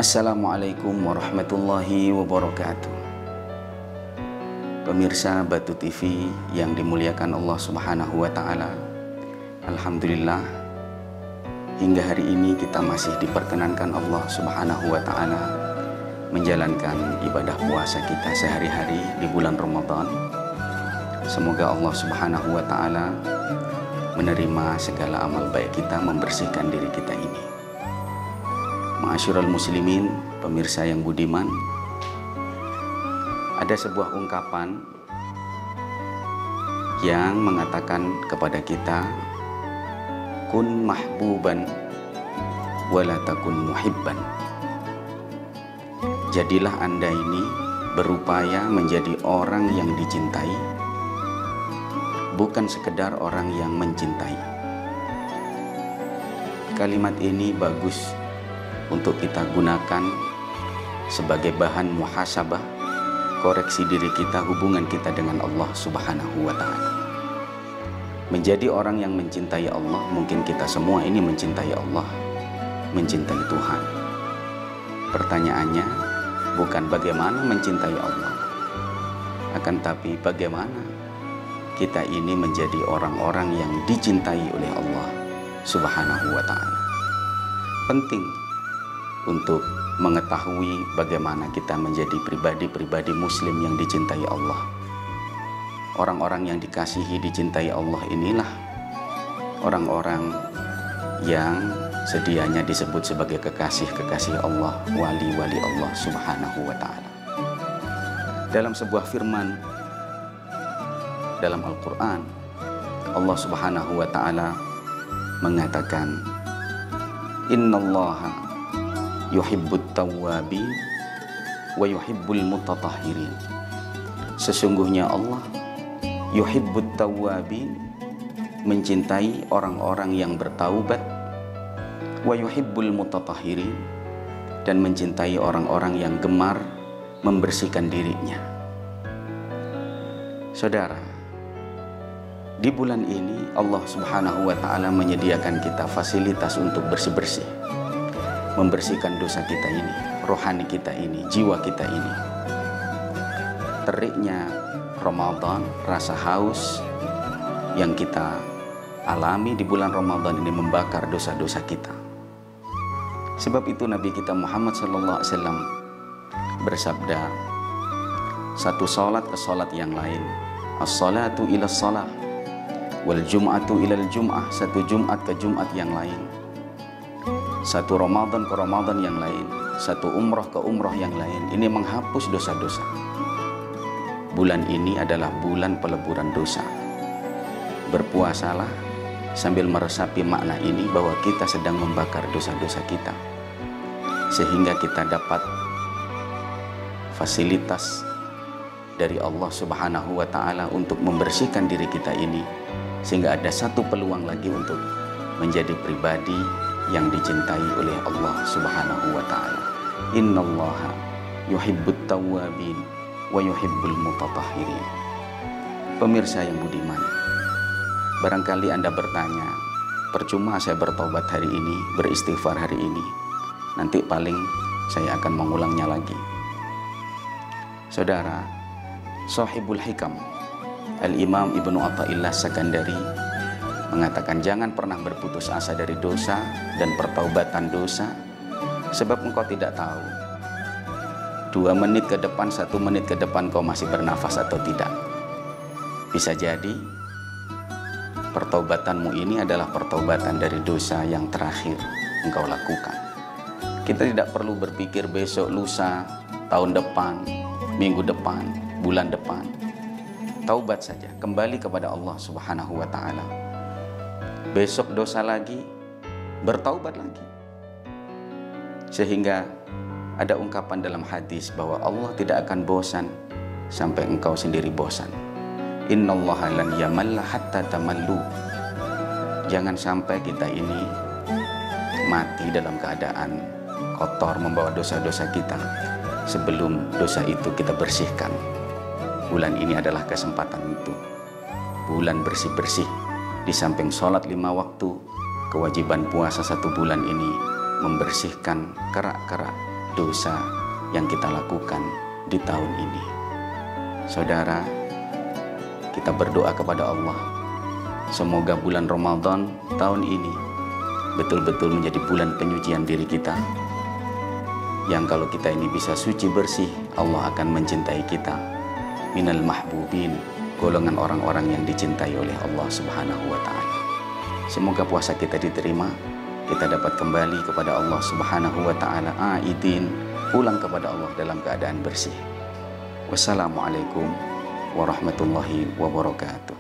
Assalamualaikum warahmatullahi wabarakatuh. Pemirsa Batu TV yang dimuliakan Allah Subhanahu wa Ta'ala, alhamdulillah, hingga hari ini kita masih diperkenankan Allah Subhanahu wa Ta'ala menjalankan ibadah puasa kita sehari-hari di bulan Ramadan. Semoga Allah Subhanahu wa Ta'ala menerima segala amal baik kita, membersihkan diri kita ini. Ma'asyiral muslimin, pemirsa yang budiman, ada sebuah ungkapan yang mengatakan kepada kita, kun mahbuban wala takun muhibban. Jadilah Anda ini berupaya menjadi orang yang dicintai, bukan sekedar orang yang mencintai. Kalimat ini bagus untuk kita gunakan sebagai bahan muhasabah, koreksi diri kita, hubungan kita dengan Allah Subhanahu wa Ta'ala. Menjadi orang yang mencintai Allah, mungkin kita semua ini mencintai Allah, mencintai Tuhan. Pertanyaannya bukan bagaimana mencintai Allah, akan tapi bagaimana kita ini menjadi orang-orang yang dicintai oleh Allah Subhanahu wa Ta'ala. Penting untuk mengetahui bagaimana kita menjadi pribadi-pribadi muslim yang dicintai Allah. Orang-orang yang dikasihi, dicintai Allah inilah orang-orang yang sedianya disebut sebagai kekasih-kekasih Allah, wali-wali Allah Subhanahu wa Ta'ala. Dalam sebuah firman dalam Al-Quran, Allah Subhanahu wa Ta'ala mengatakan, innallaha yuhibbut tawwabin wa yuhibbul mutatahhirin. Sesungguhnya Allah yuhibbut tawwabin, mencintai orang-orang yang bertaubat, wa yuhibbul mutatahhirin, dan mencintai orang-orang yang gemar membersihkan dirinya. Saudara, di bulan ini Allah Subhanahu wa Ta'ala menyediakan kita fasilitas untuk bersih-bersih, membersihkan dosa kita ini, rohani kita ini, jiwa kita ini. Teriknya Ramadan, rasa haus yang kita alami di bulan Ramadan ini membakar dosa-dosa kita. Sebab itu Nabi kita Muhammad sallallahu alaihi wasallam bersabda, satu salat ke salat yang lain, as-salatu ila salah wal jum'atu ilal jum'ah, satu Jumat ke Jumat yang lain, satu Ramadan ke Ramadan yang lain, satu umroh ke umroh yang lain. Ini menghapus dosa-dosa. Bulan ini adalah bulan peleburan dosa. Berpuasalah sambil meresapi makna ini, bahwa kita sedang membakar dosa-dosa kita, sehingga kita dapat fasilitas dari Allah Subhanahu wa Ta'ala untuk membersihkan diri kita ini, sehingga ada satu peluang lagi untuk menjadi pribadi yang dicintai oleh Allah Subhanahu wa Ta'ala. Innallaha yuhibbut tawwabin wa yuhibbul mutatahhirin. Pemirsa yang budiman, barangkali Anda bertanya, percuma saya bertobat hari ini, beristighfar hari ini, nanti paling saya akan mengulangnya lagi. Saudara, Shahibul Hikam Al-Imam Ibnu Athaillah Sakandari mengatakan, jangan pernah berputus asa dari dosa dan pertaubatan dosa, sebab engkau tidak tahu 2 menit ke depan, 1 menit ke depan kau masih bernafas atau tidak. Bisa jadi pertaubatanmu ini adalah pertaubatan dari dosa yang terakhir engkau lakukan. Kita tidak perlu berpikir besok, lusa, tahun depan, minggu depan, bulan depan. Taubat saja, kembali kepada Allah Subhanahu wa Ta'ala. Besok dosa lagi, bertaubat lagi. Sehingga ada ungkapan dalam hadis bahwa Allah tidak akan bosan sampai engkau sendiri bosan. Innallaha lan yamalla hatta tamallu. Jangan sampai kita ini mati dalam keadaan kotor, membawa dosa-dosa kita, sebelum dosa itu kita bersihkan. Bulan ini adalah kesempatan itu, bulan bersih-bersih. Di samping sholat 5 waktu, kewajiban puasa 1 bulan ini membersihkan kerak-kerak dosa yang kita lakukan di tahun ini. Saudara, kita berdoa kepada Allah, semoga bulan Ramadan tahun ini betul-betul menjadi bulan penyucian diri kita, yang kalau kita ini bisa suci bersih, Allah akan mencintai kita. Minal mahbubin, golongan orang-orang yang dicintai oleh Allah Subhanahu wa ta'ala. Semoga puasa kita diterima, kita dapat kembali kepada Allah Subhanahu wa ta'ala aidin, pulang kepada Allah dalam keadaan bersih. Wassalamualaikum warahmatullahi wabarakatuh.